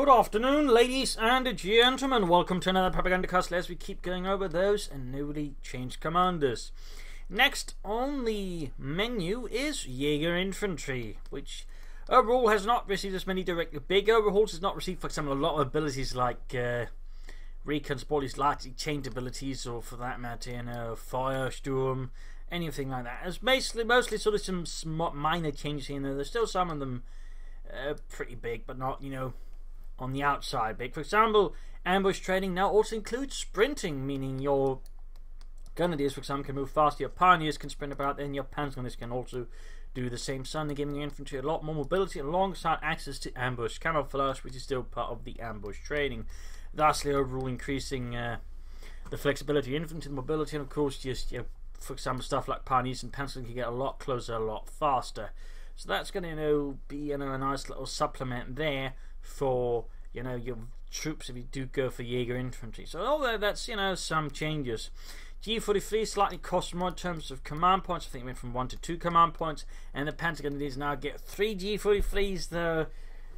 Good afternoon, ladies and gentlemen. Welcome to another Propagandacast as we keep going over those and newly changed commanders. Next on the menu is Jaeger Infantry, which overall has not received as many directly big overhauls. Has not received, for example, a lot of abilities like recon support, is largely chained abilities, or for that matter, Firestorm, anything like that. It's mostly sort of some minor changes here and there. There's still some of them pretty big, but not, on the outside big. For example, ambush training now also includes sprinting, meaning your grenadiers, for example, can move faster, your pioneers can sprint about, then your panzergunners can also do the same, suddenly giving your infantry a lot more mobility alongside access to ambush camouflage, which is still part of the ambush training, thusly overall increasing the flexibility of infantry mobility, and of course just, for example, stuff like pioneers and panzergunners can get a lot closer a lot faster. So that's going to be a nice little supplement there for your troops if you do go for Jaeger Infantry. So although that's some changes. G43 slightly cost more in terms of command points. I think it went from 1 to 2 command points, and the Pentagonese now get 3 G43s. Though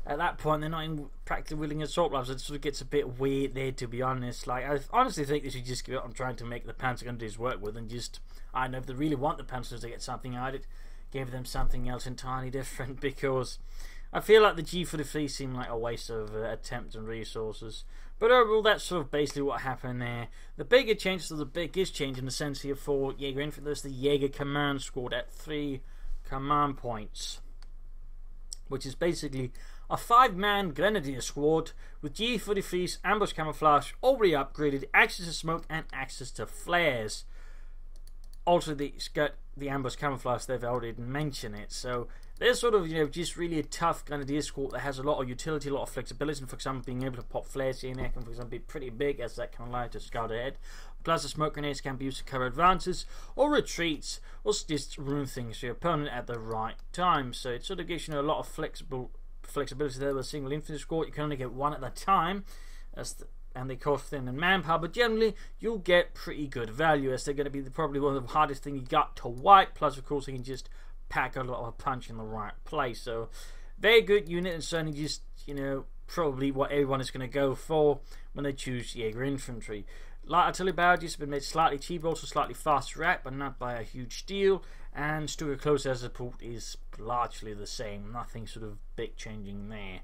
at that point they're not in practically wielding assault rifles. It sort of gets a bit weird there, to be honest. Like, I honestly think they should just give up on trying to make the Pentagonese work with, and just, I don't know, if they really want the Pentagonese to get something out of it, give them something else entirely different, because I feel like the G43 seem like a waste of attempts and resources. But overall, that's sort of basically what happened there. The bigger change, so the biggest change in the sense here for Jaeger Infantry, there's the Jaeger Command Squad at 3 command points, which is basically a 5-man Grenadier squad with G43's ambush camouflage already upgraded, access to smoke and access to flares. Also, the ambush camouflage, they've already mentioned it. So there's sort of just really a tough Grenadier squad that has a lot of utility, a lot of flexibility. And for example, being able to pop flares here and there can, for example, be pretty big, as that can allow you to scout ahead. Plus, the smoke grenades can be used to cover advances or retreats, or just ruin things for your opponent at the right time. So it sort of gives you a lot of flexibility there with a single infantry squad. You can only get one at a time, and they cost thin in manpower, but generally you'll get pretty good value, as they're going to be probably one of the hardest things you got to wipe. Plus, of course, you can just pack a lot of a punch in the right place. So very good unit, and certainly just probably what everyone is going to go for when they choose Jaeger Infantry. Light artillery barrages have been made slightly cheaper, also slightly faster at, but not by a huge deal. And Stuka close air support is largely the same, nothing sort of big changing there.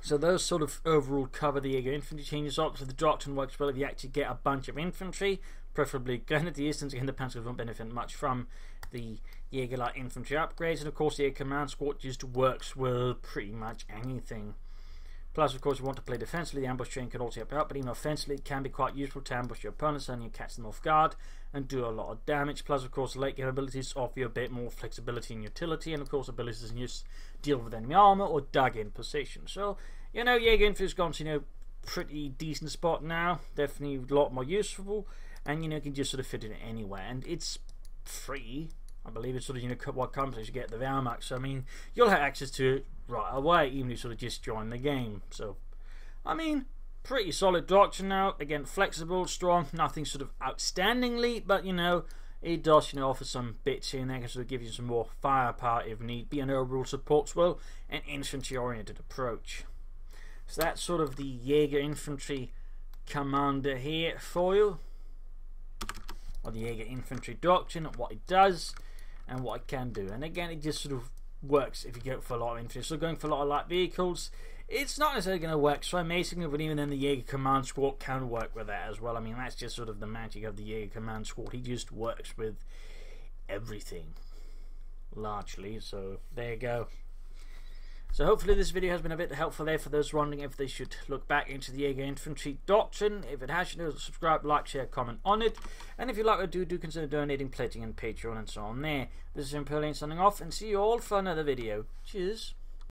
So those sort of overall cover the Jaeger Infantry changes. Obviously, the doctrine works well if you actually get a bunch of infantry, preferably Grenadiers, since again the Panzers won't benefit much from the Jaeger Light Infantry upgrades. And of course, the Jaeger Command Squad just works with pretty much anything. Plus, of course, you want to play defensively, the ambush train can also help out, but even offensively, it can be quite useful to ambush your opponents and you catch them off guard and do a lot of damage. Plus, of course, the late game abilities offer you a bit more flexibility and utility, and of course, abilities you just deal with enemy armor or dug in position. So, Jaeger Infantry's gone to pretty decent spot now, definitely a lot more useful, and you can just sort of fit it anywhere, and it's free. I believe it's sort of what companies you get the Wehrmacht, so I mean you'll have access to it right away, even if you sort of just join the game. So I mean, pretty solid doctrine now. Again, flexible, strong, nothing sort of outstandingly, but it does offer some bits here and there, can sort of give you some more firepower if need be, and overall supports well an infantry oriented approach. So that's sort of the Jaeger Infantry commander here for you, or the Jaeger Infantry doctrine, what it does and what it can do. And again, it just sort of works if you go for a lot of infantry. So going for a lot of light vehicles, it's not necessarily going to work so amazingly, but even then the Jaeger Command Squad can work with that as well. I mean, that's just sort of the magic of the Jaeger Command Squad. He just works with everything, largely. So there you go. So hopefully this video has been a bit helpful there for those wondering if they should look back into the Jaeger Infantry doctrine. If it has, subscribe, like, share, comment on it. And if you like what I do consider donating, pledging, and Patreon and so on there. This is Imperial signing off, and see you all for another video. Cheers.